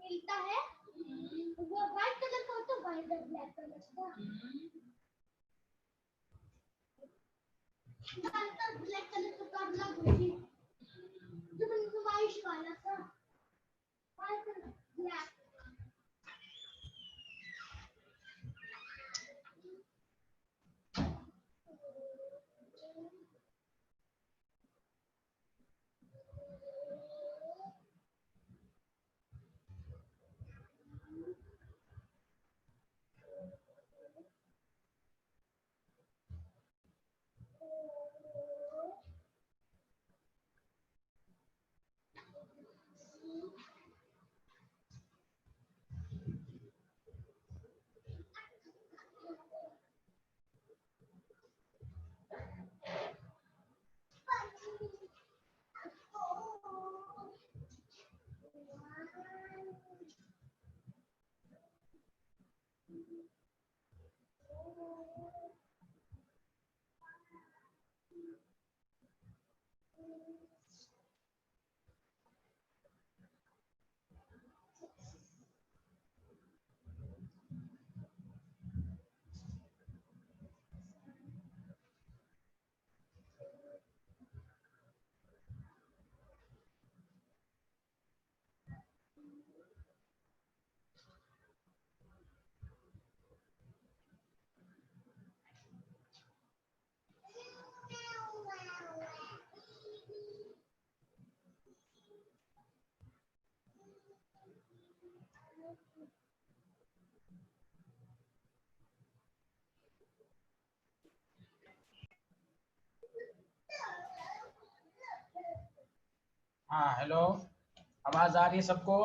मिलता है वो व्हाइट कलर का होता है, व्हाइट और ब्लैक कलर का। ब्लैक कलर का काटना मुझे जो मैंने व्हाइट वाला था, व्हाइट और ब्लैक। हाँ हेलो, आवाज आ रही है सबको?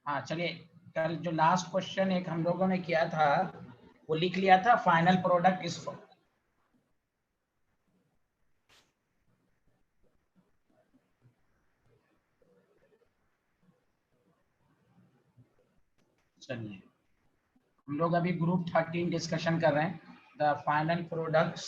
हाँ चलिए, कल जो लास्ट क्वेश्चन एक हम लोगों ने किया था वो लिख लिया था, फाइनल प्रोडक्ट इज, चलिए हम लोग अभी ग्रुप 13 डिस्कशन कर रहे हैं, द फाइनल प्रोडक्ट्स।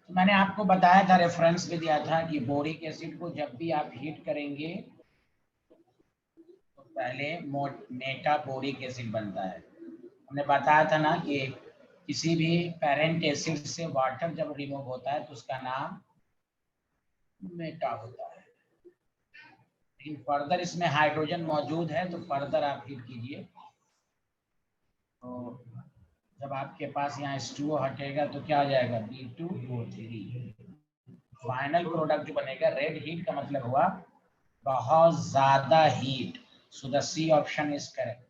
तो मैंने आपको बताया था, रेफरेंस भी दिया था कि बोरिक एसिड को जब भी आप हीट करेंगे तो पहले मेटाबोरिक एसिड बनता है। हमने बताया था ना कि किसी भी पेरेंट एसिड से वाटर जब रिमूव होता है तो उसका नाम मेटा होता है। लेकिन फर्दर इसमें हाइड्रोजन मौजूद है तो फर्दर आप हीट कीजिए, तो जब आपके पास यहाँ H2O हटेगा तो क्या आ जाएगा, B2O3। फाइनल प्रोडक्ट जो बनेगा, रेड हीट का मतलब हुआ बहुत ज्यादा heat. So the C option is correct.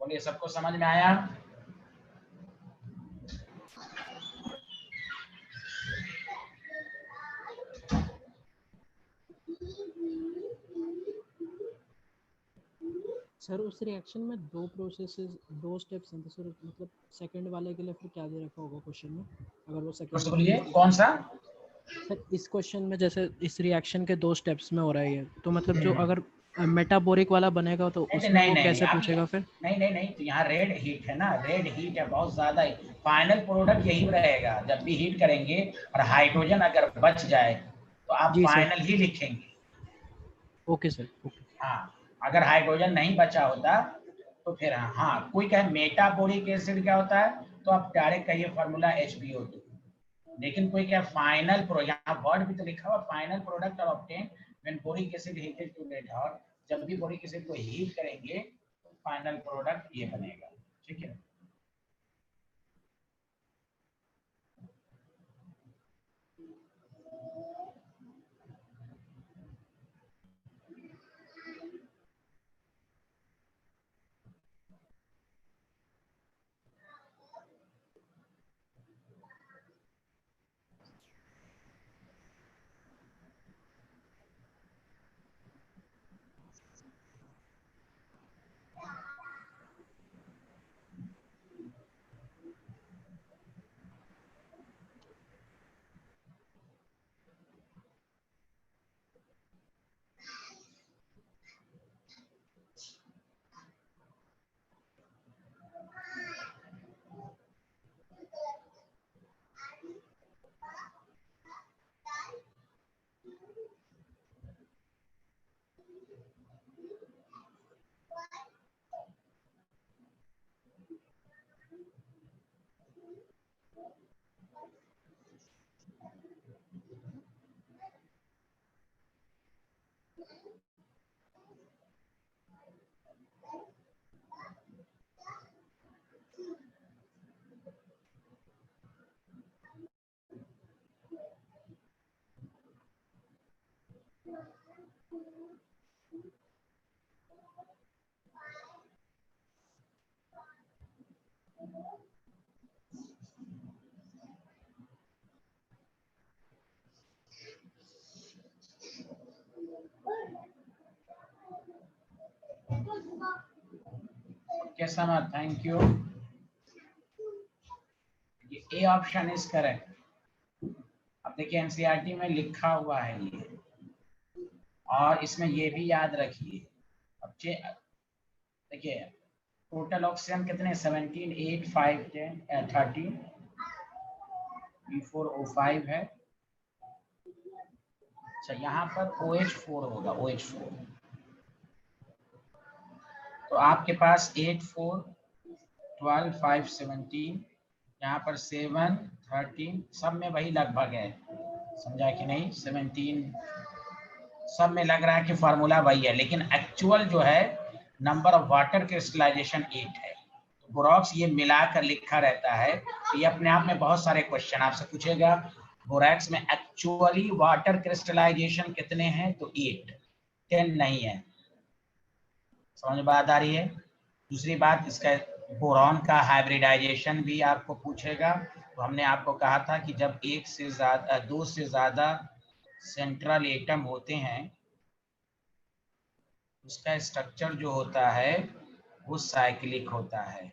बोलिए, सबको समझ में आया? सर उस रिएक्शन में दो प्रोसेसेस, दो स्टेप्स हैं, तो सर मतलब सेकंड वाले के लिए फिर क्या दे रखा होगा क्वेश्चन में, अगर वो सेकंड वाला? बोलिए कौन सा? सर इस क्वेश्चन में जैसे इस रिएक्शन के दो स्टेप्स में हो रहा है ये, तो मतलब जो अगर मेटाबोरिक वाला बनेगा तो नहीं उसमें नहीं वो नहीं कैसे नहीं, पूछेगा फिर? नहीं नहीं नहीं, तो यहाँ रेड हीट है ना, रेड हीट है बहुत ज्यादा। फाइनल प्रोडक्ट यही रहेगा, जब भी हीट करेंगे और हाइड्रोजन अगर बच जाए तो आप जी सर। फाइनल ही लिखेंगे। Okay sir, okay. हाँ, अगर हाइड्रोजन नहीं बचा होता तो फिर हाँ, कोई कहे मेटाबोरिक एसिड क्या होता है तो आप डायरेक्ट कहिए फार्मूला HbO2। लेकिन कोई क्या फाइनल प्रो, यहाँ वर्ड भी तो लिखा हुआ, फाइनल प्रोडक्ट और obtain when boric acid heated to red hot. जब भी बोरिक एसिड को हीट करेंगे तो फाइनल प्रोडक्ट ये बनेगा। ठीक है, ओके समझ, thank you. A option is correct. अब देखिए एनसीईआरटी में लिखा हुआ है ये, और इसमें ये भी याद रखिए। अब देखिए टोटल ऑक्सीजन कितने 17, 8, 5, 10, 13, B4O5 है। अच्छा यहाँ पर OH4 होगा, OH4। तो आपके पास 8, 4, 12, 5, 17, यहाँ पर 7, 13, सब में वही लगभग है, समझा कि नहीं? 17 सब में लग रहा है कि फार्मूला वही है, लेकिन एक्चुअल जो है नंबर ऑफ वाटर क्रिस्टलाइजेशन 8 है। तो बोरॉक्स ये मिलाकर लिखा रहता है। तो ये अपने आप में बहुत सारे क्वेश्चन आपसे पूछेगा, बोरॉक्स में एक्चुअली वाटर क्रिस्टलाइजेशन कितने हैं? तो 8, 10 नहीं है। समझ में बात आ रही है? दूसरी बात, इसका बोरॉन का हाइब्रिडाइजेशन भी आपको पूछेगा। तो हमने आपको कहा था कि जब एक से ज्यादा, दो से ज्यादा सेंट्रल एटम होते हैं, उसका स्ट्रक्चर जो होता है वो साइक्लिक होता है।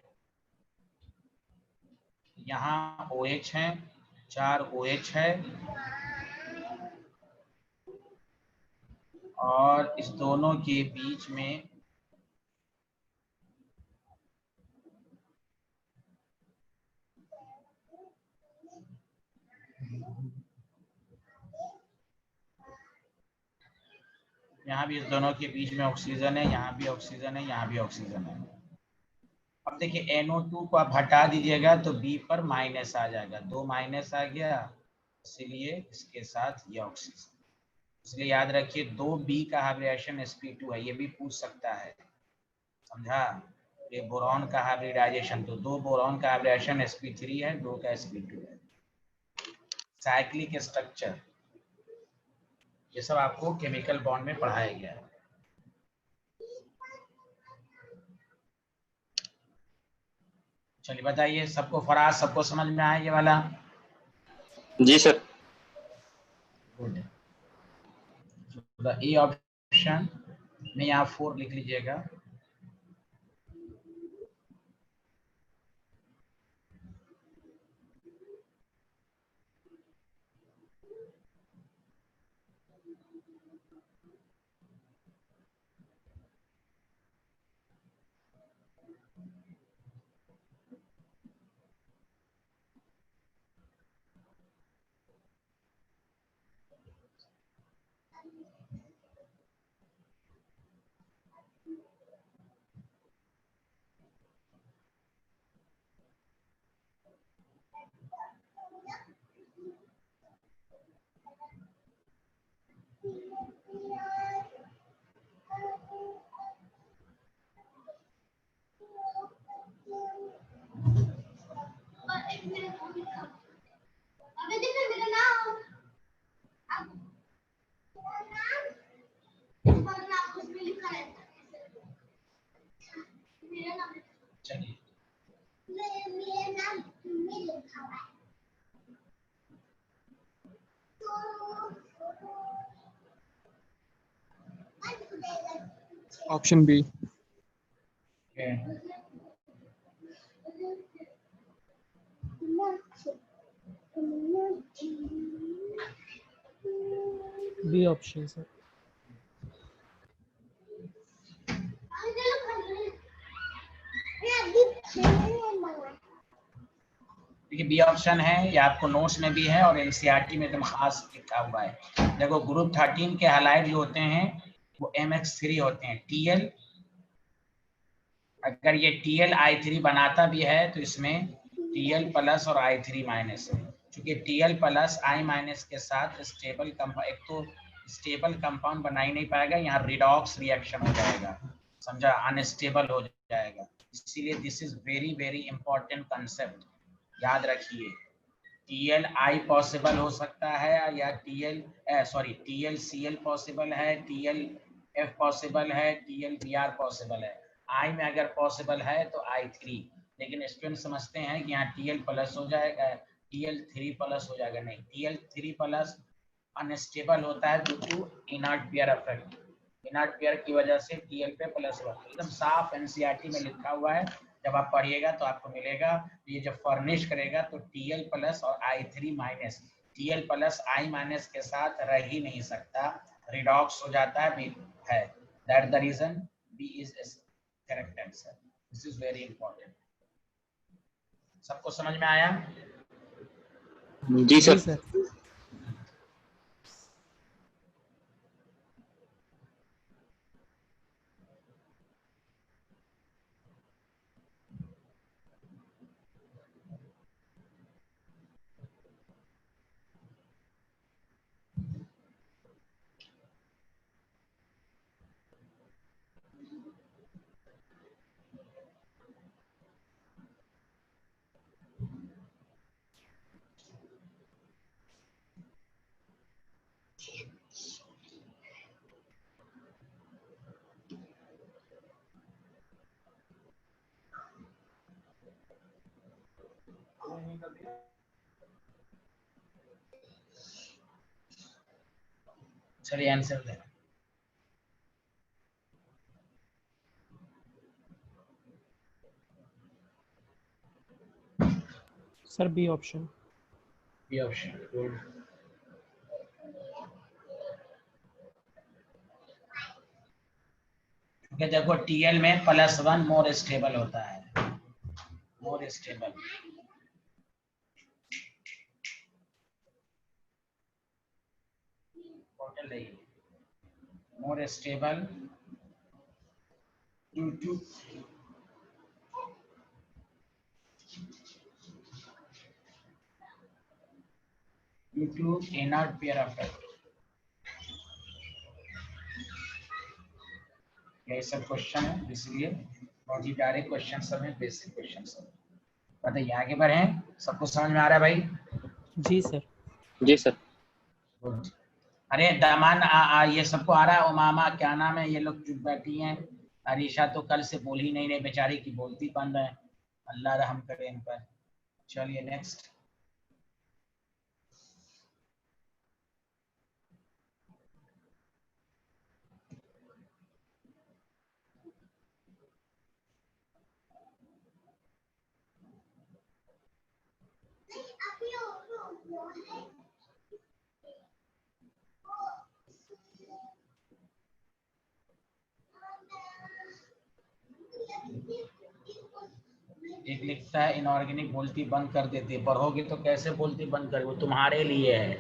यहाँ OH है, 4 OH है, और इस दोनों के बीच में यहाँ भी इस दोनों के बीच में ऑक्सीजन है, यहाँ भी ऑक्सीजन है, यहाँ भी ऑक्सीजन है। अब देखिए NO2 को आप हटा दीजिएगा तो B पर माइनस आ जाएगा, 2 माइनस आ गया, इसलिए इसके साथ ये ऑक्सीजन। इसलिए याद रखिए 2B का हाइब्रिडेशन sp2 है, ये भी पूछ सकता है, समझा? ये बोरॉन का हाइब्रिडाइजेशन, तो 2 बोरॉन का हाइब्रिडेशन sp3 है, 2 का sp2 है। साइक्लिक स्ट्रक्चर ये सब आपको केमिकल बॉन्ड में पढ़ाया गया है। चलिए बताइए, सबको फराज, सबको समझ में आया ये वाला? जी सर। गुड। ए ऑप्शन में यहाँ 4 लिख लीजिएगा। चलिए option B. B option sir. देखिए बी ऑप्शन है, ये आपको नोट्स में भी है और एनसीईआरटी में एकदम खास लिखा हुआ है। देखो ग्रुप 13 के हैलाइड जो होते हैं वो MX3 होते हैं, TL। अगर ये TL I3 बनाता भी है तो इसमें TL प्लस और I3 माइनस है। चूंकि TL प्लस I माइनस के साथ स्टेबल कंपाउंड, एक तो स्टेबल कंपाउंड बना ही नहीं पाएगा, यहाँ रिडॉक्स रिएक्शन हो जाएगा, समझा? अनस्टेबल हो जाएगा। इसीलिए this is very very important concept, याद रखिए। TLI पॉसिबल हो सकता है या TLCl पॉसिबल है, TLF पॉसिबल है, TLBr पॉसिबल है। I में अगर पॉसिबल है तो I3, लेकिन स्टूडेंट समझते हैं कि यहाँ TL प्लस हो जाएगा, TL3 प्लस हो जाएगा। नहीं, TL3 प्लस अनस्टेबल होता है due to inert pair effect, inert pair की वजह से Tl पे +1, एकदम साफ एनसीईआरटी में लिखा हुआ है। जब आप पढ़िएगा तो आपको मिलेगा। ये जब फर्निश करेगा तो Tl प्लस और I3 minus, Tl plus I minus के साथ रह ही नहीं सकता, रिडॉक्स हो जाता है। That the reason B is correct answer. This is very important. सबको समझ में आया? जी जी सर। सर। चलिए आंसर दें। Sir B option. B option, good. क्योंकि देखो Tl में +1 मोर स्टेबल होता है, मोर स्टेबल। टोटल नहीं, more stable due to inert pair effect। यही सब क्वेश्चन है, इसलिए बहुत ही डायरेक्ट क्वेश्चन सब है, बेसिक क्वेश्चन सब। बताइए आगे बढ़े, सबको समझ में आ रहा है भाई? जी सर। जी सर। Good। अरे दामान ये सबको आ रहा है? उमामा क्या नाम है, ये लोग चुप बैठी हैं। अरीशा तो कल से बोल ही नहीं रहे बेचारी की, बोलती बंद है। अल्लाह रहम करे इन पर। चलिए नेक्स्ट। एक लिखता है इनऑर्गेनिक बोलती बंद कर देती है, पढ़ोगे तो कैसे बोलती बंद कर, वो तुम्हारे लिए है।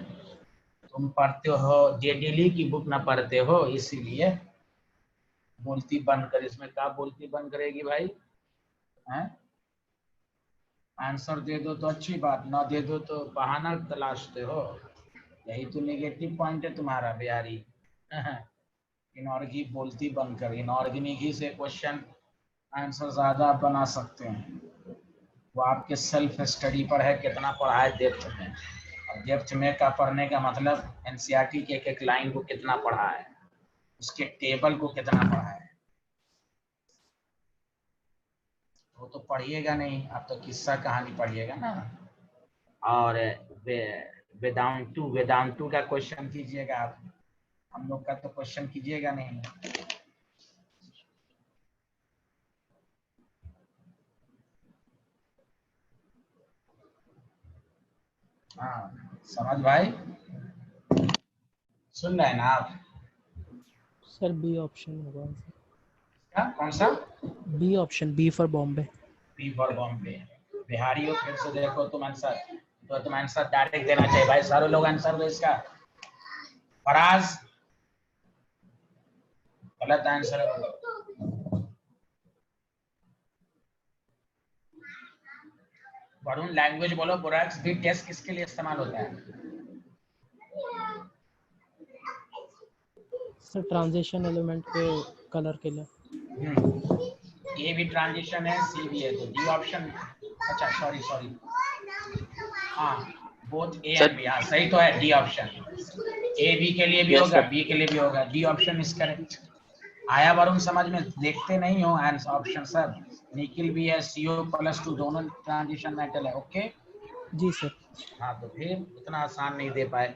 तुम पढ़ते हो जेडीली की बुक ना पढ़ते हो, इसीलिए बोलती बंद कर। इसमें क्या बोलती बंद करेगी भाई? हैं? आंसर दे दो तो अच्छी बात, ना दे दो तो बहाना तलाशते हो। यही तो नेगेटिव पॉइंट है तुम्हारा बिहारी। इनऑर्गेनिक बोलती बंद कर, इनऑर्गेनिक ही से क्वेश्चन आंसर ज्यादा बना सकते हैं। वो आपके सेल्फ स्टडी पर है, कितना पढ़ा है डेप्थ में। और डेप्थ में का पढ़ने का मतलब एनसीईआरटी के एक एक लाइन को कितना पढ़ा है, उसके टेबल को कितना पढ़ा है। वो तो पढ़िएगा नहीं, आप तो किस्सा कहानी पढ़िएगा ना। और वेदांतु का क्वेश्चन कीजिएगा आप, हम लोग का तो क्वेश्चन कीजिएगा नहीं। हाँ समझ भाई, सुन रहे हैं ना आप? सर बी ऑप्शन होगा आंसर। क्या, कौन सा? B option, B for Bombay. B for Bombay. Bihari हो फिर से देखो तुम आंसर, तो तुम आंसर डायरेक्ट देना चाहिए भाई, सारे लोग आंसर दो इसका। फराज गलत आंसर है। वरुण लैंग्वेज बोलो, बुरैक्स भी टेस्ट किसके लिए इस्तेमाल होता है? सर ट्रांजिशन एलिमेंट के कलर के लिए। ए भी ट्रांजिशन है, सी भी है, तो डी ऑप्शन। अच्छा सॉरी, हाँ बोथ ए एंड बी, हाँ सही तो है डी ऑप्शन। ए बी के लिए भी Yes, होगा, sir। बी के लिए भी होगा, डी ऑप्शन इज करेक्ट। आया वरुण समझ में? देखते नहीं हो आंसर ऑप्शन सर। निखिल भी है, CO+2 दोनों ट्रांजिशन मेटल है। ओके जी सर। हाँ, तो फिर इतना आसान नहीं दे पाए।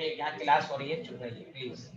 यहाँ क्लास हो रही है, चुप रहिए प्लीज।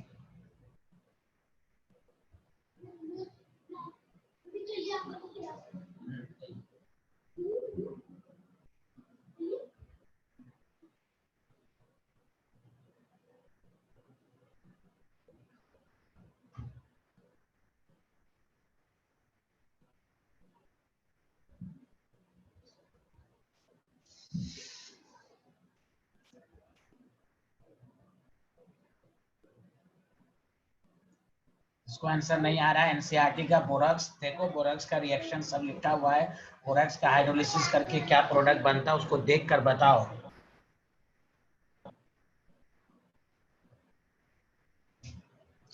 इसको आंसर नहीं आ रहा है, एनसीईआरटी का बोरॉक्स देखो, बोरॉक्स का रिएक्शन सब लिखा हुआ है, बोरॉक्स का हाइड्रोलिसिस करके क्या प्रोडक्ट बनता है उसको देख कर बताओ।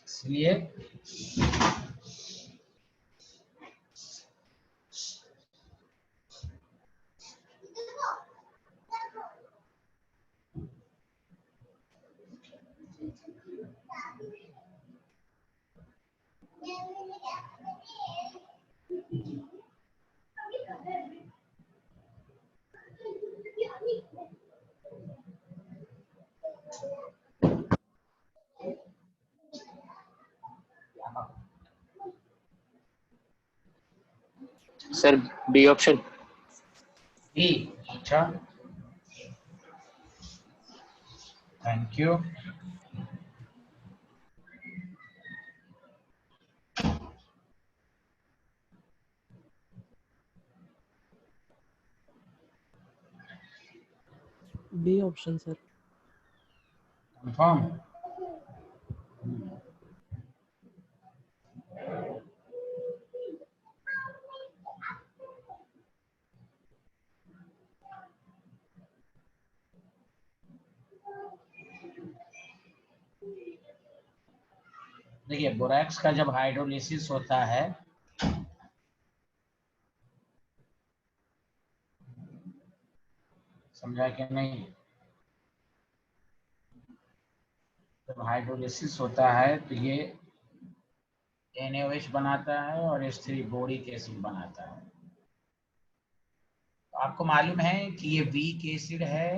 इसलिए सर बी ऑप्शन। बी, अच्छा thank you. B option sir. Confirm? देखिए बोरैक्स का जब हाइड्रोलिसिस होता है समझा कि नहीं, जब हाइड्रोलिसिस होता है तो ये NaOH बनाता है और H3 बोरिक एसिड बनाता है। तो आपको मालूम है कि ये वीक एसिड है,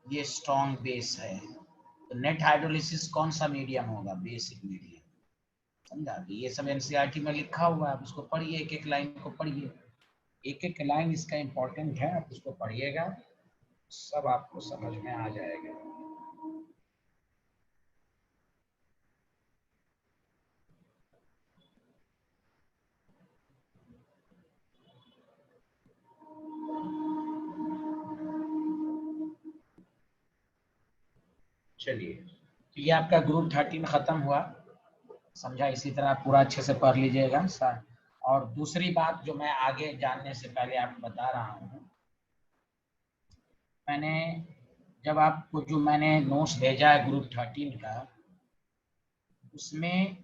ये स्ट्रॉन्ग बेस है, तो नेट हाइड्रोलिसिस कौन सा मीडियम होगा? Basic medium. समझा? ये सब एनसीईआरटी में लिखा हुआ है, आप उसको पढ़िए, एक एक लाइन को पढ़िए, एक एक लाइन इसका इम्पोर्टेंट है, आप उसको पढ़िएगा, सब आपको समझ में आ जाएगा। चलिए, तो ये आपका ग्रुप 13 खत्म हुआ, समझा? इसी तरह आप पूरा अच्छे से पढ़ लीजिएगा सर। और दूसरी बात जो मैं आगे जानने से पहले आपको बता रहा हूँ, मैंने जब आपको जो मैंने नोट्स भेजा है ग्रुप 13 का, उसमें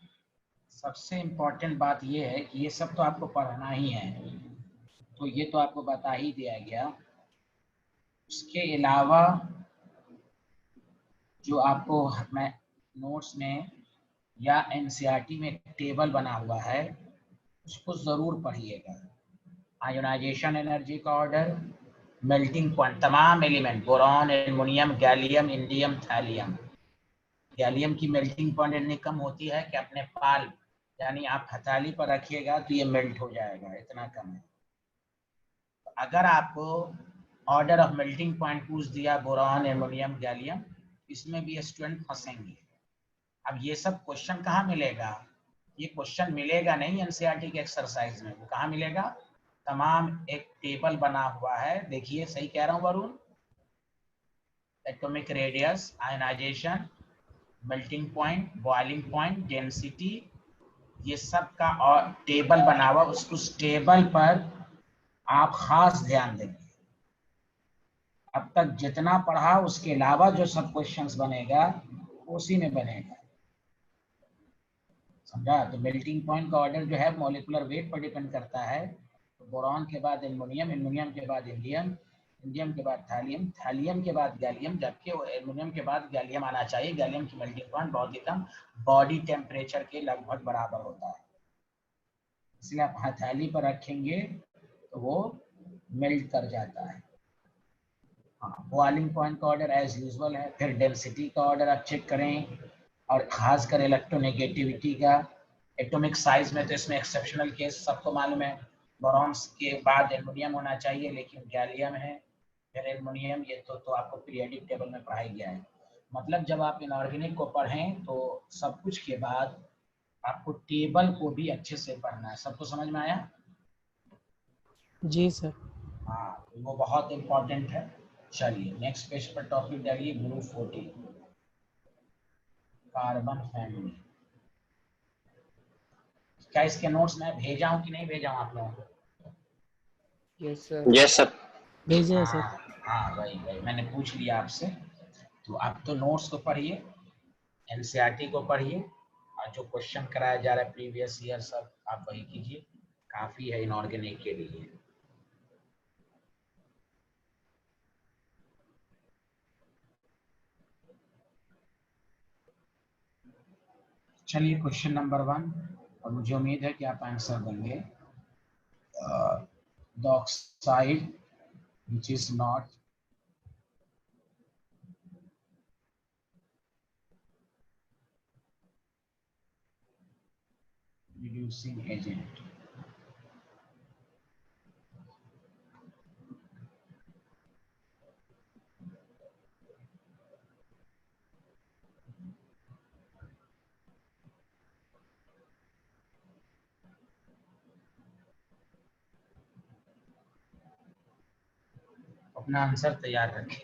सबसे इम्पोर्टेंट बात ये है कि ये सब तो आपको पढ़ना ही है, तो ये तो आपको बता ही दिया गया। उसके अलावा जो आपको मैं नोट्स में या एनसीईआरटी में टेबल बना हुआ है उसको ज़रूर पढ़िएगा। आयोनाइजेशन एनर्जी का ऑर्डर, मेल्टिंग पॉइंट, तमाम element, boron, aluminium, gallium, indium, thallium. Gallium की मेल्टिंग पॉइंट इतनी कम होती है कि अपने पाल यानी आप हथेली पर रखिएगा तो ये मेल्ट हो जाएगा, इतना कम है। तो अगर आपको ऑर्डर ऑफ मेल्टिंग पॉइंट पूछ दिया बोरॉन, एल्युमिनियम, गैलियम, इसमें भी स्टूडेंट फंसेंगे। अब ये सब क्वेश्चन कहाँ मिलेगा? ये क्वेश्चन मिलेगा नहीं एनसीईआरटी के एक्सरसाइज में, वो कहाँ मिलेगा? तमाम एक टेबल बना हुआ है, देखिए सही कह रहा हूँ Varun? Atomic radius, ionization, melting point, boiling point, density, ये सब का और टेबल बना हुआ, उस टेबल पर आप खास ध्यान देंगे। अब तक जितना पढ़ा उसके अलावा जो सब क्वेश्चंस बनेगा उसी में बनेगा, समझा? तो मेल्टिंग पॉइंट का ऑर्डर जो है मॉलिक्यूलर वेट पर डिपेंड करता है। तो बोरॉन के बाद एल्युमिनियम, एल्युमिनियम के बाद इंडियम, इंडियम के बाद थैलियम, थैलियम के बाद गैलियम, जबकि एल्युमिनियम के बाद गैलियम आना चाहिए। गैलियम की मेल्टिंग पॉइंट बहुत ही कम, बॉडी टेम्परेचर के लगभग बराबर होता है, इसलिए आप हथेली पर रखेंगे तो वो मेल्ट कर जाता है। हाँ, बॉइलिंग पॉइंट का ऑर्डर एज यूजुअल है। फिर डेंसिटी का ऑर्डर आप चेक करें, और खासकर इलेक्ट्रोनेगेटिविटी का। एटॉमिक साइज में तो इसमें एक्सेप्शनल केस सबको मालूम है, बोरॉन्स के बाद एल्युमिनियम होना चाहिए, लेकिन गैलियम है, फिर एल्युमिनियम। ये तो आपको पीरियोडिक टेबल में पढ़ाया गया है। मतलब जब आप इनऑर्गेनिक को पढ़ें तो सब कुछ के बाद आपको टेबल को भी अच्छे से पढ़ना है। सबको समझ में आया? जी सर। हाँ, तो वो बहुत इम्पोर्टेंट है। चलिए नेक्स्ट पेज पर टॉपिक डालिए, ग्रुप 14 कार्बन फैमिली। क्या इसके नोट्स मैं भेजा हूँ कि नहीं भेजा हूँ आप लोगों को? Yes, sir. Yes sir. भेजे हैं सर। हाँ वही मैंने पूछ लिया आपसे। तो आप तो नोट्स को पढ़िए, एनसीईआरटी को पढ़िए, और जो क्वेश्चन कराया जा रहा है प्रीवियस ईयर सब आप वही कीजिए, काफी है इनऑर्गेनिक के लिए। चलिए क्वेश्चन नंबर 1, और मुझे उम्मीद है कि आप आंसर देंगे। The oxide which is not reducing agent. अपना आंसर तैयार रखें।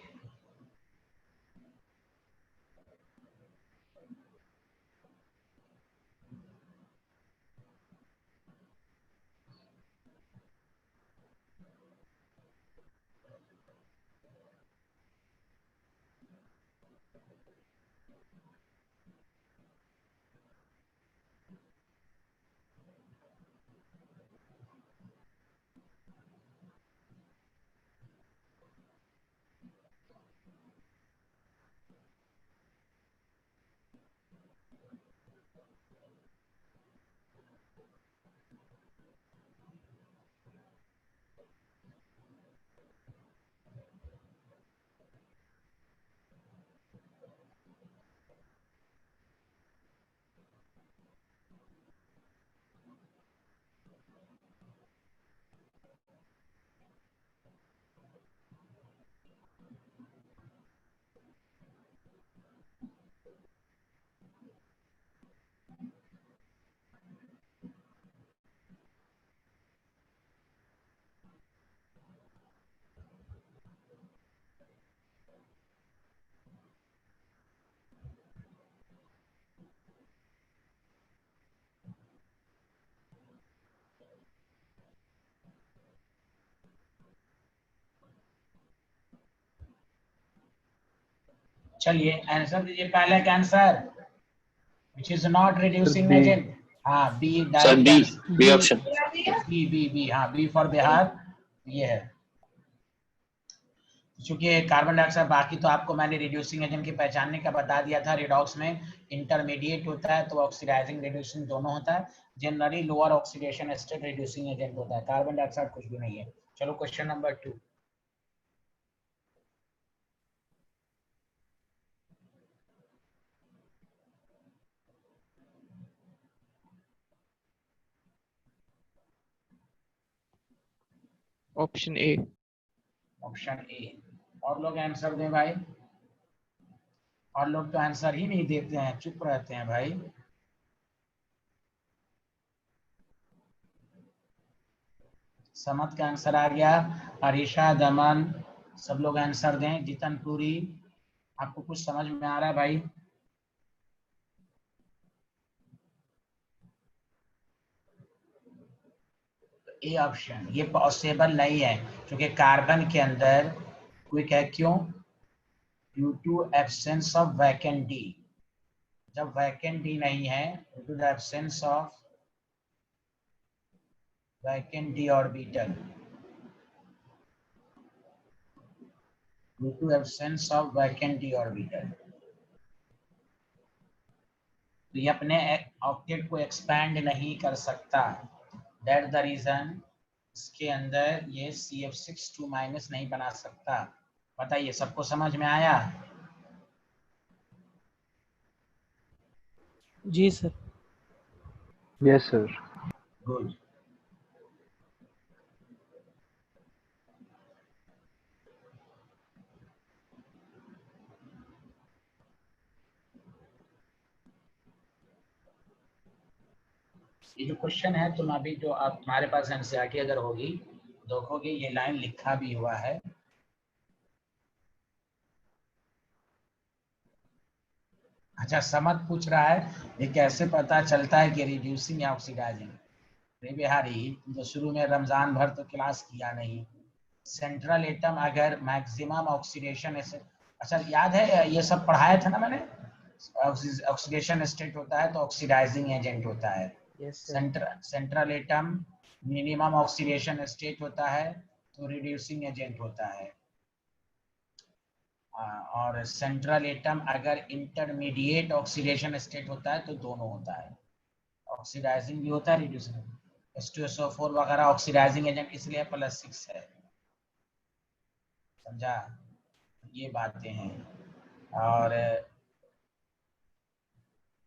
चलिए आंसर दीजिए, पहले का answer which is not reducing B. agent। हाँ B sir B, direct B option. B हाँ, बी फॉर बिहार ये है। चूंकि कार्बन डाइऑक्साइड, बाकी तो आपको मैंने रिड्यूसिंग एजेंट की पहचानने का बता दिया था। रिडॉक्स में इंटरमीडिएट होता है तो ऑक्सीडाइजिंग रिड्यूसिंग दोनों होता है। Generally lower oxidation state reducing agent होता है, कार्बन डाइऑक्साइड कुछ भी नहीं है। चलो question number 2। Option A. Option A. और लोग आंसर दें भाई। और लोग तो आंसर ही नहीं देते हैं, चुप रहते हैं भाई। समत का आंसर आ गया, अरीशा, दमन, सब लोग आंसर दें। जितनपुरी, आपको कुछ समझ में आ रहा है भाई? ए ऑप्शन ये पॉसिबल नहीं है, क्योंकि कार्बन के अंदर क्विक है। क्यों? Due to absence of vacant d. जब वैकेंट डी नहीं है, due to the absence of vacant d orbital, due to absence of vacant d orbital, तो ये अपने ऑक्टेट को एक्सपैंड नहीं कर सकता। दैट द रीजन इसके अंदर ये CF6 2- नहीं बना सकता। बताइए, सबको समझ में आया? जी सर। Yes sir. गुड। ये जो क्वेश्चन है, तुम अभी जो आप तुम्हारे पास एनसीईआरटी अगर होगी, देखोगे ये लाइन लिखा भी हुआ है। अच्छा, समझ पूछ रहा है ये कैसे पता चलता है कि रिड्यूसिंग या ऑक्सीडाइजिंग। रे बिहारी, तुम तो शुरू में रमजान भर तो क्लास किया नहीं। सेंट्रल एटम अगर मैक्सिमम ऑक्सीडेशन, अच्छा याद है ये सब पढ़ाया था ना मैंने। ऑक्सीडेशन स्टेट होता है तो ऑक्सीडाइजिंग एजेंट होता है। Yes, sir. Central atom minimum oxidation state होता है तो रिड्यूसिंग एजेंट होता है। और सेंट्रल एटम अगर इंटरमीडिएट ऑक्सीडेशन स्टेट होता है तो दोनों होता है, ऑक्सीडाइजिंग भी होता है रिड्यूसिंग। H2SO4 वगैरह ऑक्सीडाइजिंग एजेंट इसलिए +6 है, समझा? ये बातें हैं। और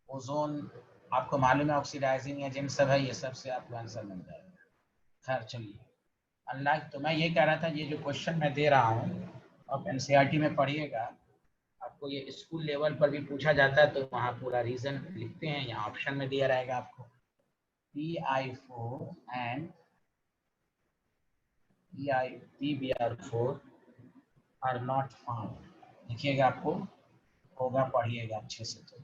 ओजोन आपको मालूम है ऑक्सीडाइजिंग एजेंट सब है, ये सब से आपको आंसर मिल जाएगा। खैर चलिए, अल्लाह, तो मैं ये कह रहा था ये जो क्वेश्चन मैं दे रहा हूँ आप एनसीईआरटी में पढ़िएगा। आपको ये स्कूल लेवल पर भी पूछा जाता है तो वहाँ पूरा रीजन लिखते हैं, यहाँ ऑप्शन में दिया रहेगा आपको। PI4 and PBr4 are not found. देखिएगा, आपको होगा, पढ़िएगा अच्छे से। तो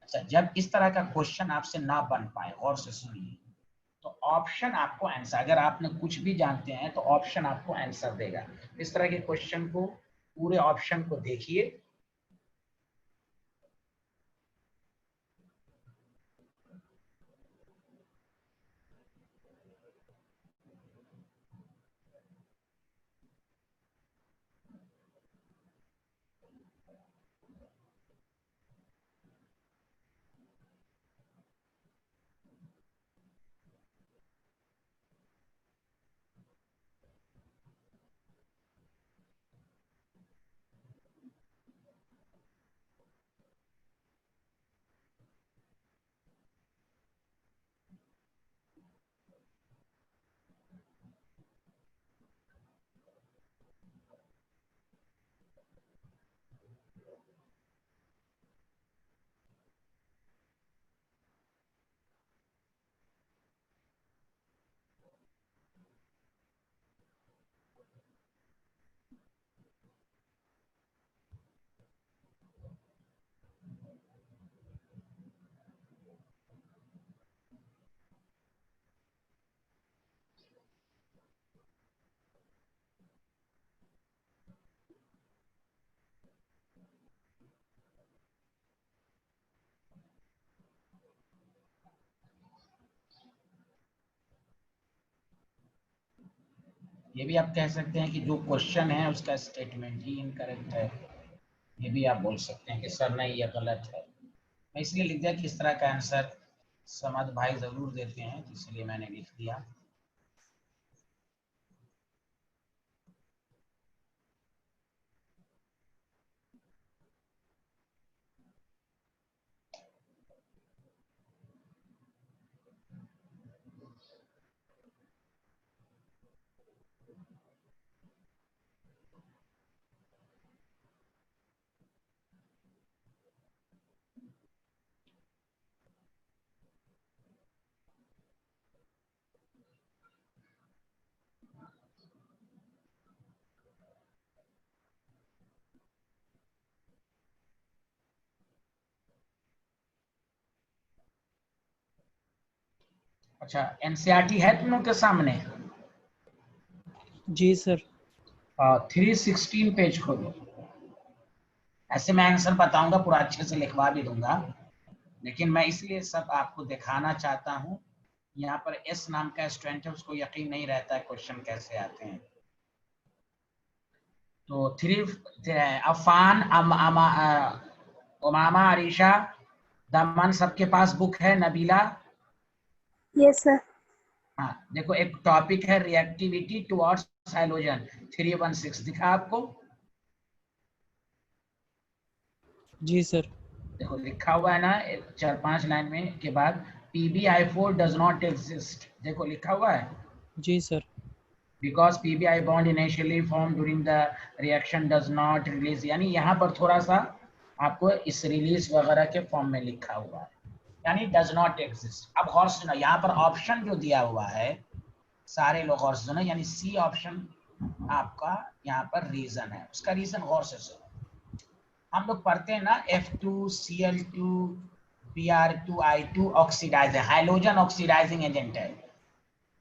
अच्छा, जब इस तरह का क्वेश्चन आपसे ना बन पाए, और से सुनिए, तो ऑप्शन आपको आंसर, अगर आपने कुछ भी जानते हैं तो ऑप्शन आपको आंसर देगा। इस तरह के क्वेश्चन को, पूरे ऑप्शन को देखिए। ये भी आप कह सकते हैं कि जो क्वेश्चन है उसका स्टेटमेंट ही इनकरेक्ट है, ये भी आप बोल सकते हैं कि सर नहीं ये गलत है। मैं इसलिए लिख दिया कि इस तरह का आंसर समद भाई जरूर देते हैं, इसलिए मैंने लिख दिया। अच्छा, एनसीईआरटी है तुम लोग के सामने? जी सर। 316 पेज खोलो। ऐसे मैं आंसर बताऊंगा, पूरा अच्छे से लिखवा भी दूंगा, लेकिन मैं इसलिए सब आपको दिखाना चाहता हूँ। यहाँ पर एस नाम का स्टूडेंट है, उसको यकीन नहीं रहता है क्वेश्चन कैसे आते हैं। तो अफान, उमामा, अरीशा, दमन, सबके पास बुक है? नबीला? Yes sir. हाँ देखो, एक टॉपिक है रिएक्टिविटी टुवर्ड्स हैलोजन 316, दिखा आपको? जी सर। देखो लिखा हुआ है ना 4-5 लाइन में के बाद, PbI4 does not exist, देखो लिखा हुआ है, जी sir. because PbI bond initially formed during the reaction does not release, यानी यहाँ पर थोड़ा सा आपको इस रिलीज वगैरह के फॉर्म में लिखा हुआ है, यानी डज नॉट एग्जिस्ट। अब गौर से सुनो, यहाँ पर ऑप्शन जो दिया हुआ है, सारे लोग गौर से सुनो, यानी सी ऑप्शन आपका यहाँ पर रीजन है, उसका रीजन गौर से सुनो। हम लोग पढ़ते हैं ना F2Cl2 Br2I2 oxidising, hydrogen oxidising agent है।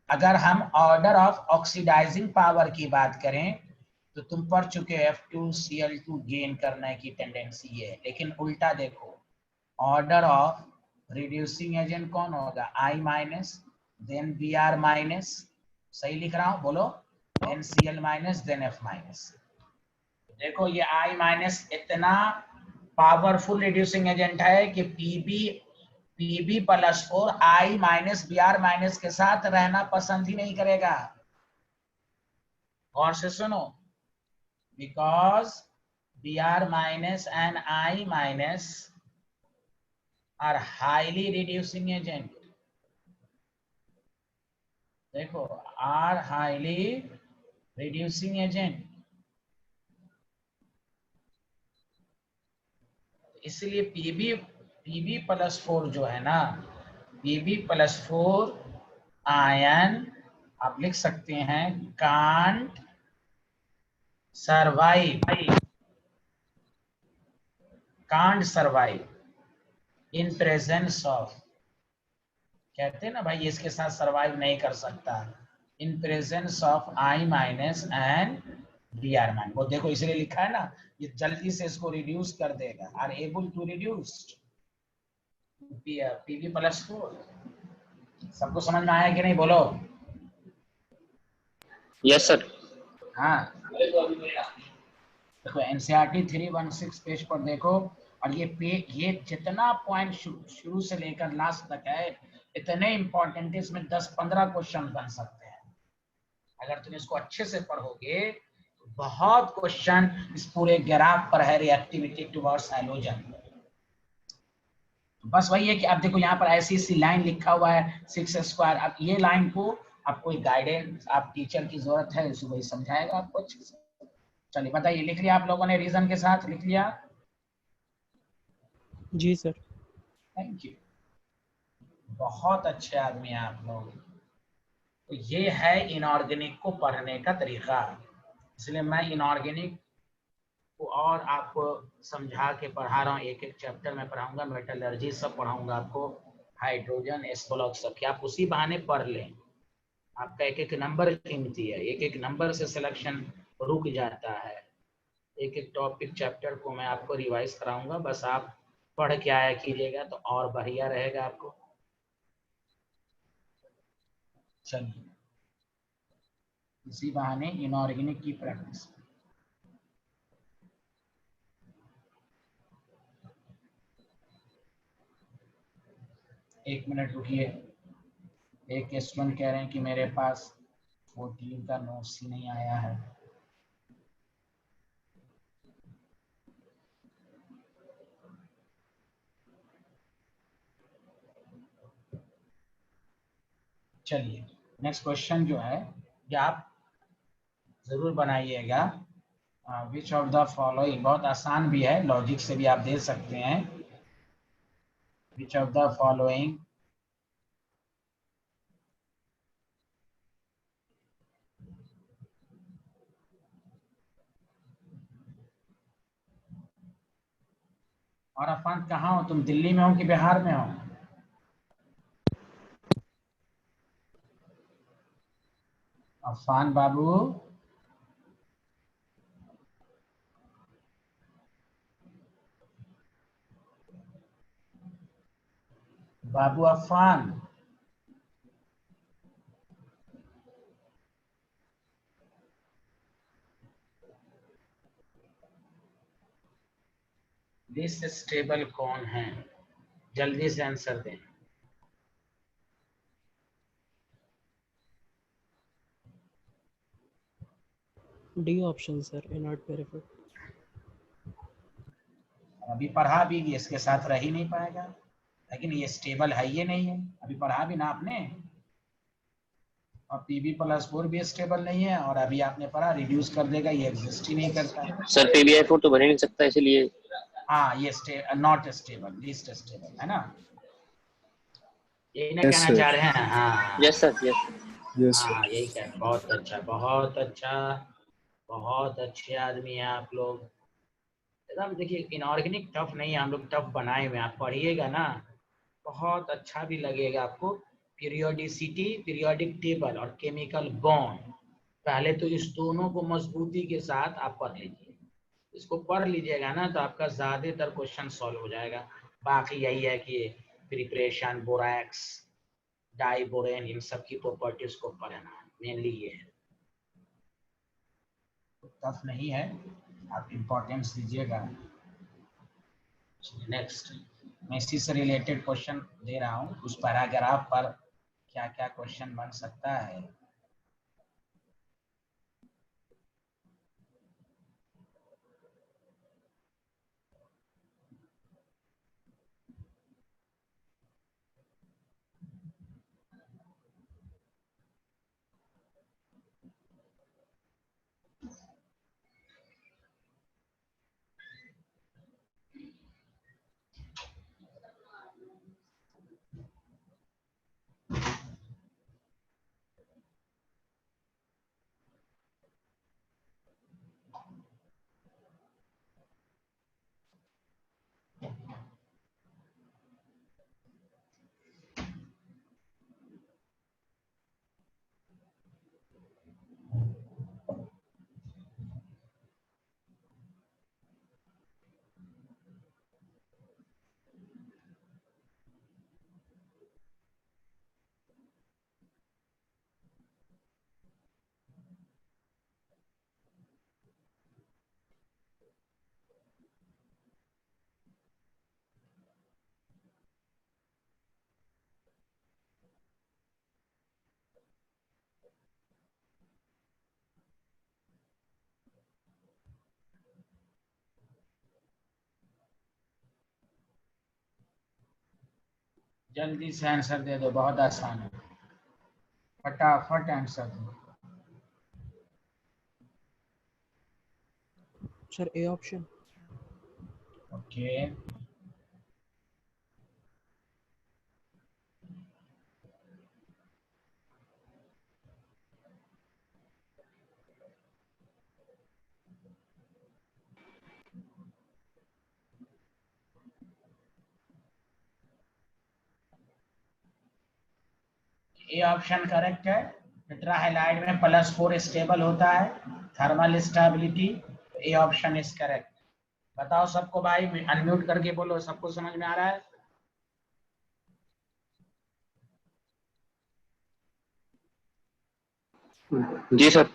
अगर हम ऑर्डर ऑफ ऑक्सीडाइजिंग पावर की बात करें तो तुम पढ़ चुके हो F2Cl2 गेन करने की टेंडेंसी है, लेकिन उल्टा देखो, ऑर्डर ऑफ रिड्यूसिंग एजेंट कौन होगा? I minus, then Br minus, सही लिख रहा हूं बोलो, then Cl minus, then F minus. देखो ये I माइनस इतना पावरफुल रिड्यूसिंग एजेंट है कि Pb+4 I minus Br minus के साथ रहना पसंद ही नहीं करेगा। और से सुनो, because Br minus and I minus are highly reducing agent, देखो आर हाईली रिड्यूसिंग एजेंट, इसलिए Pb+4 जो है ना, Pb+4 आयन आप लिख सकते हैं can't survive in presence of, कहते हैं ना भाई इसके साथ सरवाइव नहीं कर सकता, in presence of I minus and Br minus. वो देखो इसलिए लिखा है ना, ये जल्दी से इसको रिड्यूस कर देगा, are able to reduce Pb+4। सबको समझ में आया कि नहीं बोलो? Yes sir. हाँ देखो NCERT 316 पेज पर देखो, और ये जितना पॉइंट शुरू से लेकर लास्ट तक है, इतने इंपॉर्टेंट है, इसमें 10-15 क्वेश्चन बन सकते हैं। अगर तुम इसको अच्छे से पढ़ोगे तो बहुत क्वेश्चन इस पूरे ग्राफ पर है, रिएक्टिविटी टुवर्ड्स हैलोजन। बस वही है कि अब देखो यहाँ पर ऐसी लाइन लिखा हुआ है 6², अब ये लाइन को आपको एक गाइडेंस, आप टीचर की जरूरत है, उसे वही समझाएगा आपको अच्छे से। चलिए बताइए, लिख लिया आप लोगों ने? रीजन के साथ लिख लिया? जी सर। थैंक यू, बहुत अच्छे आदमी हैं आप लोग। तो ये है इनऑर्गेनिक को पढ़ने का तरीका, इसलिए मैं इनऑर्गेनिक को और आपको समझा के पढ़ा रहा हूँ। एक एक चैप्टर में पढ़ाऊंगा, मेटलर्जी सब पढ़ाऊंगा आपको, हाइड्रोजन एस ब्लॉक सब, कि आप उसी बहाने पढ़ लें। आपका एक एक नंबर कीमती है, एक एक नंबर से सिलेक्शन रुक जाता है। एक एक टॉपिक चैप्टर को मैं आपको रिवाइज कराऊंगा, बस आप पढ़ के आया कीजिएगा तो और बढ़िया रहेगा आपको। चलिए इसी बहाने इनऑर्गेनिक की प्रैक्टिस। एक मिनट रुकिए, एक स्टूडेंट कह रहे हैं कि मेरे पास 14 का नोट्स ही नहीं आया है। चलिए नेक्स्ट क्वेश्चन जो है ये आप जरूर बनाइएगा। विच ऑफ द फॉलोइंग, बहुत आसान भी है, लॉजिक से भी आप दे सकते हैं। विच ऑफ द फॉलोइंग और अफान कहाँ हो तुम, दिल्ली में हो कि बिहार में हो? अफान बाबू, बाबू अफान, दिस स्टेबल कौन है? जल्दी से आंसर दें। D option sir, inert peripheral. अभी पढ़ा भी ये इसके साथ रह ही नहीं पाएगा, लेकिन ये स्टेबल है ये नहीं है, अभी पढ़ा भी ना आपने। और Pb+4 भी स्टेबल नहीं है, और अभी आपने पढ़ा रिड्यूस कर देगा, ये एग्जिस्ट ही नहीं करता है। सर PbI4 तो बन ही नहीं सकता, इसलिए हाँ ये नॉट स्टेबल, लीस्ट स्टेबल है ना, यही ना Yes, कहना sir. चाह रहे हैं। हाँ yes sir, yes. Yes, sir. हाँ यही कह, बहुत अच्छा बहुत अच्छा, बहुत अच्छे आदमी हैं आप लोग एकदम। देखिए इनऑर्गेनिक टफ नहीं है, हम लोग टफ बनाए हुए हैं, आप पढ़िएगा ना बहुत अच्छा भी लगेगा आपको। पीरियोडिसिटी, पीरियोडिक टेबल और केमिकल बॉन्ड, पहले तो इस दोनों को मजबूती के साथ आप पढ़ लीजिए, इसको पढ़ लीजिएगा ना तो आपका ज्यादातर क्वेश्चन सॉल्व हो जाएगा। बाकी यही है कि प्रिपरेशन, बोरैक्स, डाइबोरेन, इन सब की प्रॉपर्टीज को पढ़ना मेनली ये है, टफ नहीं है, आप इम्पोर्टेंस दीजिएगा। नेक्स्ट, मैं इसी से रिलेटेड क्वेश्चन दे रहा हूँ, उस पैराग्राफ पर क्या क्या क्वेश्चन बन सकता है। जल्दी से आंसर दे दो, बहुत आसान है, फटाफट आंसर दो। Sir A option. Okay, A option correct है। टेट्राहाइलाइड में +4 स्टेबल होता है, thermal stability, A option is correct. बताओ सबको भाई, अनम्यूट करके बोलो, सबको समझ में आ रहा है? जी सर।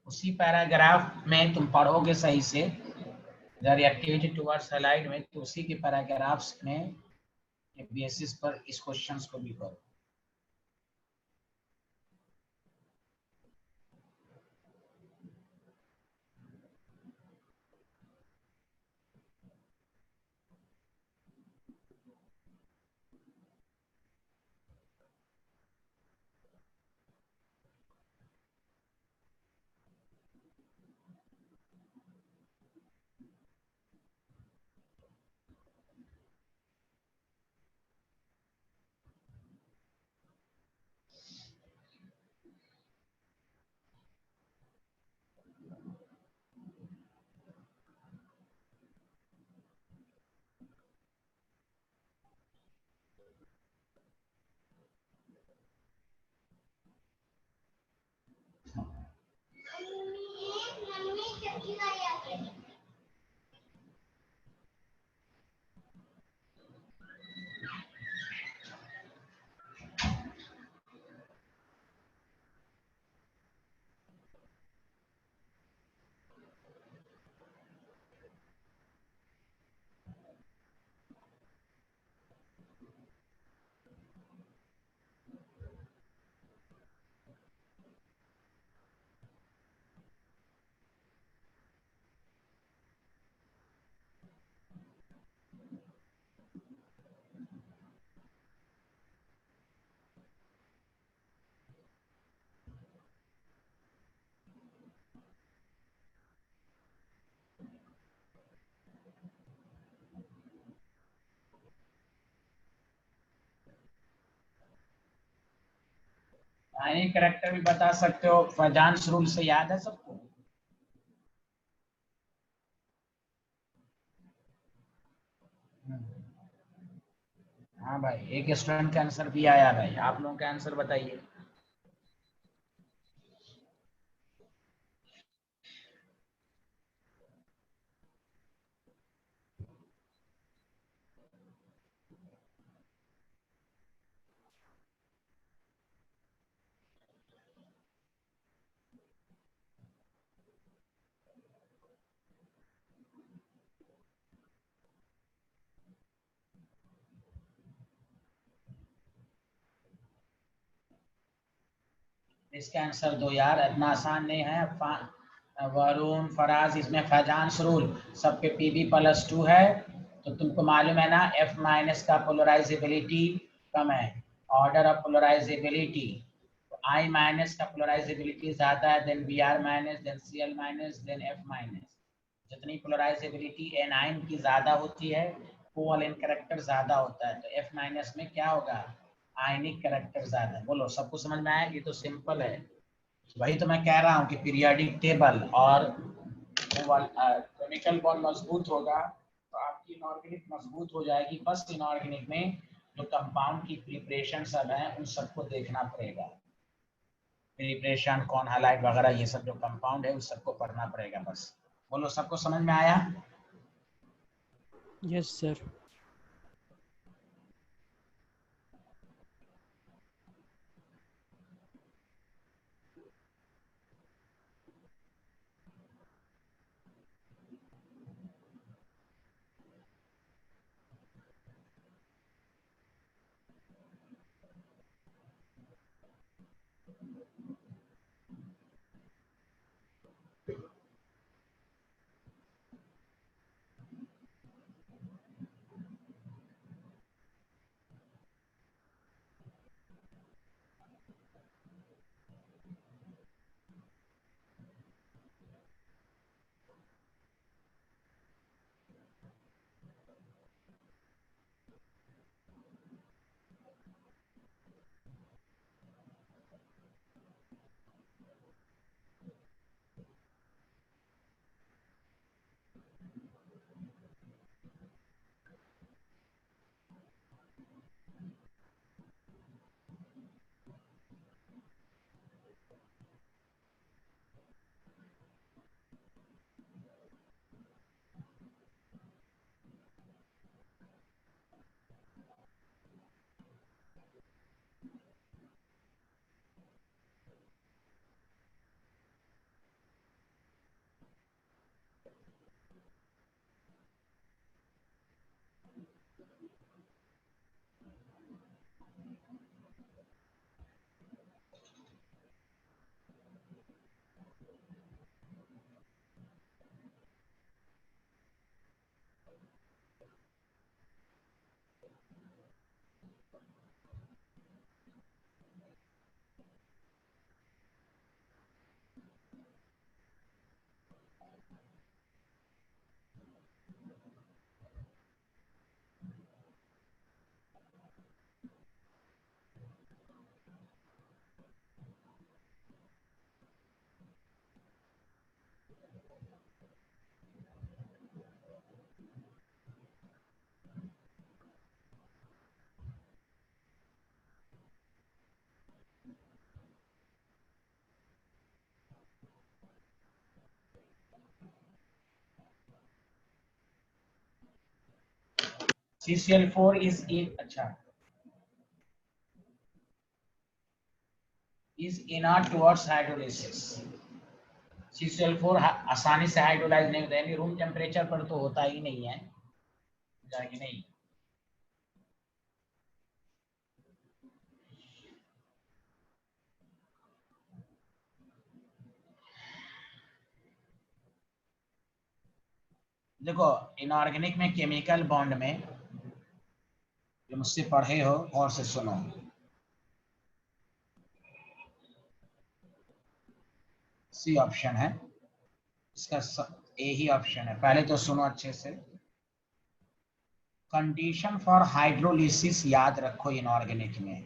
उसी पैराग्राफ में तुम पढ़ोगे सही से, द रिएक्टिविटी टुवर्ड्स हैलाइड में, तो उसी के पैराग्राफ्स में बेसिस पर इस क्वेश्चंस को भी करो। आयनिक कैरेक्टर भी बता सकते हो, फजांस रूल से याद है सबको? हाँ भाई, एक स्टूडेंट का आंसर भी आया भाई, आप लोगों का आंसर बताइए। इसका आंसर दो यार, इतना आसान नहीं है। वरुण, फराज, इसमें फैजांस रूल सब पे Pb+2 है, तो तुमको मालूम है ना F- का पोलराइजेबिलिटी कम है, ऑर्डर ऑफ पोलराइजेबिलिटी। I- का पोलराइजेबिलिटी ज्यादा है then Br-, then Cl-, then F-। जितनी पोलराइजेबिलिटी एनाइन की ज्यादा होती है, कोवैलेंट कैरेक्टर ज्यादा होता है, तो F- में क्या होगा, आयनिक कैरेक्टर ज्यादा है। बोलो, सबको समझ में आया? ये तो सिंपल है। वही तो मैं कह रहा हूँ कि पीरियोडिक टेबल और केमिकल बॉन्ड मजबूत होगा तो आपकी इनऑर्गेनिक मजबूत हो जाएगी। बस इनऑर्गेनिक में जो कंपाउंड की प्रिपरेशन सब है उन सबको देखना पड़ेगा, प्रिपरेशन, कौन हाइलाइट वगैरह, ये सब जो कंपाउंड है उन सबको पढ़ना पड़ेगा बस। बोलो, सबको समझ में आया? Yes sir. CCl4 इज अच्छा is inert towards hydrolysis। CCl4 आसानी से हाइड्रोलाइज नहीं होता, यानी रूम टेम्परेचर पर तो होता ही नहीं है, जाएगी नहीं। देखो, इनऑर्गेनिक में केमिकल बॉन्ड में जो मुझसे पढ़े हो और से सुनो, सी ऑप्शन है इसका, ए ही ऑप्शन है। पहले तो सुनो अच्छे से, कंडीशन फॉर हाइड्रोलिसिस याद रखो इनऑर्गेनिक में,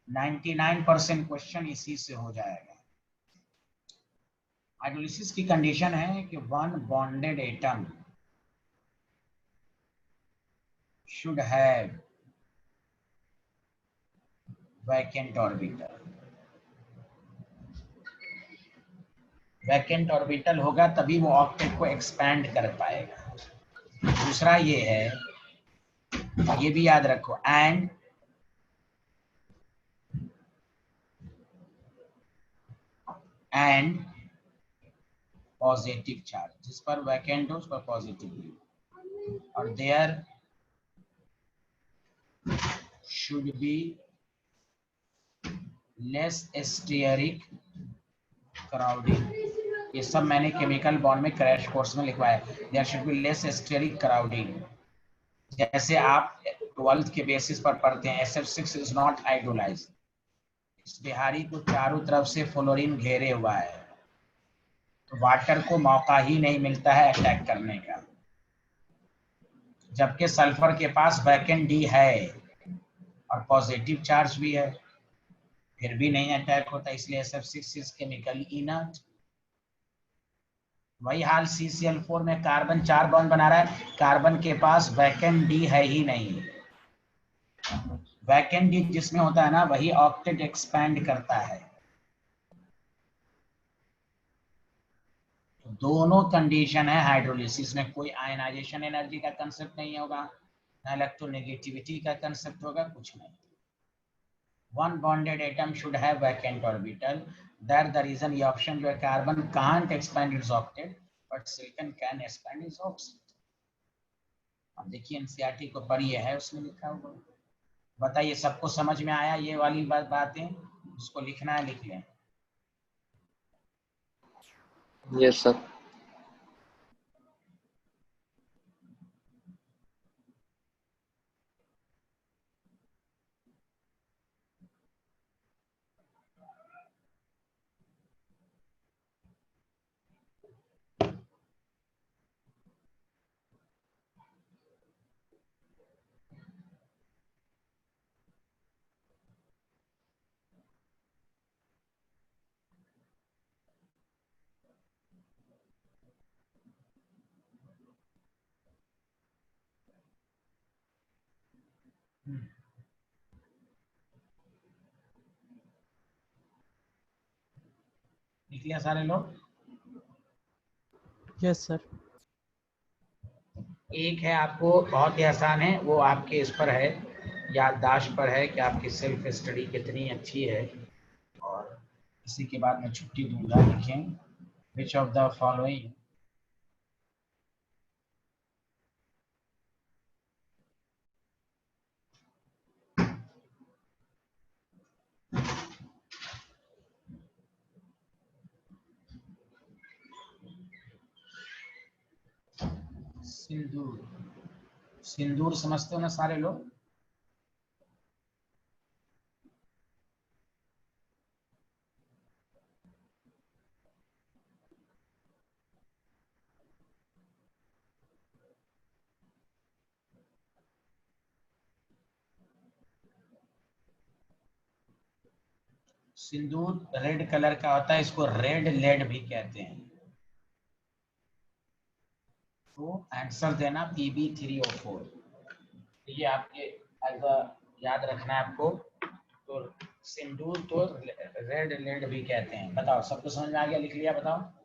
99% क्वेश्चन इसी से हो जाएगा। हाइड्रोलिसिस की कंडीशन है कि one bonded atom should have vacant orbital। Vacant orbital होगा तभी वो ऑक्टेट को एक्सपैंड कर पाएगा। दूसरा ये है, ये भी याद रखो, एंड पॉजिटिव चार्ज, जिस पर वैकेंट हो उस पर पॉजिटिव, और there should be less steric crowding. ये सब मैंने केमिकल बॉन्ड में क्रैश कोर्स में लिखवाया है। There should be less steric crowding. जैसे आप 12th के बेसिस पर पढ़ते हैं, SF6 इज नॉट हाइड्रोलाइज्ड। इस बिहारी को चारों तरफ से फ्लोरीन घेरे हुआ है, तो वाटर को मौका ही नहीं मिलता है अटैक करने का। जबकि सल्फर के पास वैकेंट डी है और पॉजिटिव चार्ज भी है, फिर भी नहीं अटैक होता, इसलिए SF6 इज केमिकली इनर्ट। वही हाल CCl4 में कार्बन 4 बॉन्ड बना रहा है, कार्बन के पास वैकेंट डी है ही नहीं। वैकेंट डी जिसमें होता है ना, वही ऑक्टेट एक्सपैंड करता है। दोनों कंडीशन है हाइड्रोलिसिस में, कोई आयनाइजेशन एनर्जी का कंसेप्ट नहीं होगा, ना इलेक्ट्रोनेगेटिविटी का कंसेप्ट होगा, कुछ नहीं। One bonded atom should have vacant orbital, that the reason. ये ऑप्शन जो है, carbon can't expand its octet but silicon can expand its octet. अब देखिए एनसीईआरटी को पढ़िए है, उसमें लिखा हुआ। बताइए सबको समझ में आया ये वाली बातें? उसको लिखना है लिख लें। Yes sir. लिख लिया सारे लोग? Yes sir. एक है आपको बहुत ही आसान है, वो आपके इस पर है, याददाश्त पर है कि आपकी सेल्फ स्टडी कितनी अच्छी है। और इसी के बाद मैं छुट्टी दूंगा। लिखें विच ऑफ द फॉलोइंग सिंदूर। सिंदूर समझते हो ना सारे लोग? सिंदूर रेड कलर का होता है, इसको रेड लेड भी कहते हैं। तो आंसर देना Pb3O4। ये आपके याद रखना है आपको। तो सिंदूर को रेड लेड भी कहते हैं। बताओ सबको समझ में आ गया? लिख लिया? बताओ।